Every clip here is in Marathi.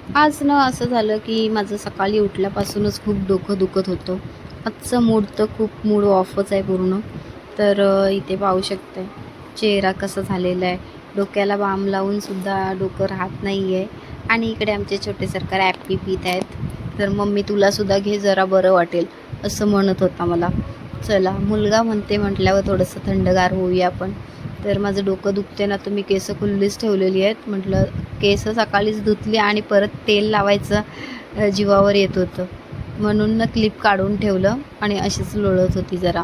आज ना असं झालं की माझं सकाळी उठल्यापासूनच खूप डोकं दुखत होतं. आजचं मूड तर खूप मूड ऑफच आहे पूर्ण. तर इथे पाहू शकते चेहरा कसा झालेला आहे. डोक्याला बाम लावूनसुद्धा डोकं राहत नाही आहे. आणि इकडे आमचे छोटे सरकार ॲपी पीत आहेत. तर मम्मी तुलासुद्धा घे जरा बरं वाटेल असं म्हणत होता मला. चला मुलगा म्हणते म्हटल्यावर थोडंसं थंडगार होऊया आपण. तर माझं डोकं दुखते ना, तर मी केस खुल्लीच ठेवलेली आहेत. म्हटलं केस सकाळीच धुतली आणि परत तेल लावायचं जीवावर येत होतं. म्हणून ना क्लिप काढून ठेवलं आणि अशीच लोळत होती जरा.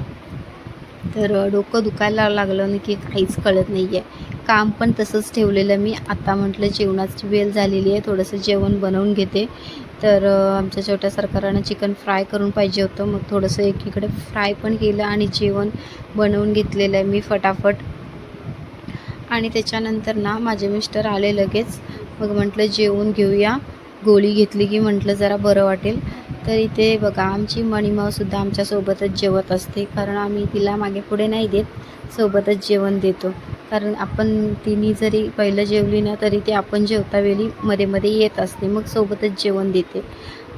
तर डोकं दुखायला लागलं ना की काहीच कळत नाही आहे. काम पण तसंच ठेवलेलं मी. आता म्हटलं जेवणाची वेळ झालेली आहे, थोडंसं जेवण बनवून घेते. तर आमच्या छोट्या सरकारांना चिकन फ्राय करून पाहिजे होतं. मग थोडंसं एकीकडे फ्राय पण केलं आणि जेवण बनवून घेतलेलं आहे मी फटाफट. आणि त्याच्यानंतर ना माझे मिस्टर आले लगेच. मग म्हटलं जेवून घेऊया. गोळी घेतली की म्हटलं जरा बरं वाटेल. तर इथे बघा आमची मणिमावसुद्धा आमच्यासोबतच जेवत असते, कारण आम्ही तिला मागे पुढे नाही देत, सोबतच जेवण देतो. कारण आपण तिने जरी पहिलं जेवली ना तरी ते आपण जेवतावेळी मध्ये मध्ये येत असते, मग सोबतच जेवण देते.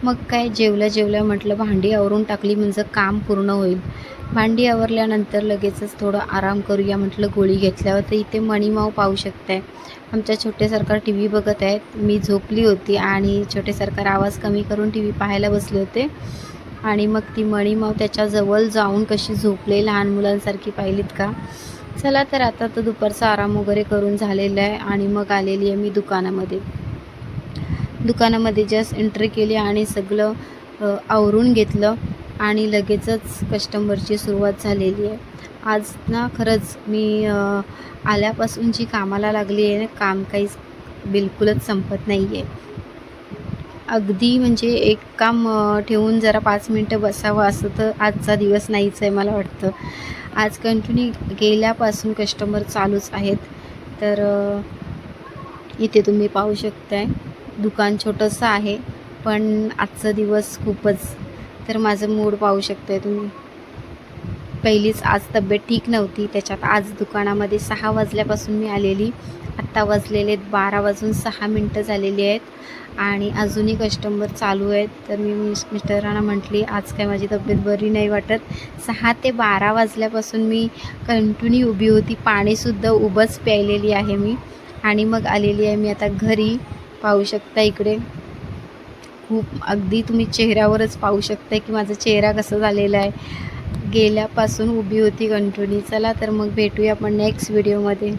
मग काय जेवल्या जेवल्या म्हटलं भांडी आवरून टाकली म्हणजे काम पूर्ण होईल. भांडी आवरल्यानंतर लगेचच थोडं आराम करूया म्हटलं गोळी घेतल्यावर. तर इथे मणिमाव पाहू शकताय आमच्या छोटे सरकार टी व्ही बघत आहेत. मी झोपली होती आणि छोटे सरकार आवाज कमी करून टी व्ही पाहायला बसले होते. आणि मग ती मणिमाव त्याच्याजवळ जाऊन कशी झोपले लहान मुलांसारखी, पाहिलीत का. चला तर आता तर दुपारचा आराम वगैरे करून झालेला आहे आणि मग आलेली आहे मी दुकानामध्ये जस्ट एंट्री केली आणि सगळं आवरून घेतलं आणि लगेचच कस्टमरची सुरुवात झालेली आहे. आज ना खरंच मी आल्यापासून जी कामाला लागली आहे ना, काम काहीच बिलकुलच संपत नाही आहे. अगदी म्हणजे एक काम ठेवून जरा 5 मिनटं बसावं असं तर आजचा दिवस नाहीच आहे मला वाटतं. आज कंटिन्यू गेल्यापासून कस्टमर चालूच आहेत. तर इथे तुम्ही पाहू शकताय दुकान छोटंसं आहे, पण आजचा दिवस खूपच. तर माझं मूड पाहू शकताय तुम्ही. पहिलीच आज तब्येत ठीक नव्हती, त्याच्यात आज दुकानामध्ये 6 वाजल्यापासून मी आलेली. आत्ता वाजलेले 12 वाजून 6 मिनटं झालेली आहेत आणि अजूनही कस्टमर चालू आहेत. तर मी मिस्टरांना म्हटली आज काय माझी तब्येत बरी नाही वाटत. 6 ते 12 वाजल्यापासून मी कंटिन्यू उभी होती. पाणीसुद्धा उभंच प्यायलेली आहे मी. आणि मग आलेली आहे मी आता घरी. पाहू शकता इकडे खूप अगदी तुम्ही चेहऱ्यावरच पाहू शकता की माझा चेहरा कसा झालेला आहे. गेल्यापासून उभी होती कंटिन्यू. चला तर मग भेटूया आपण नेक्स्ट व्हिडिओमध्ये.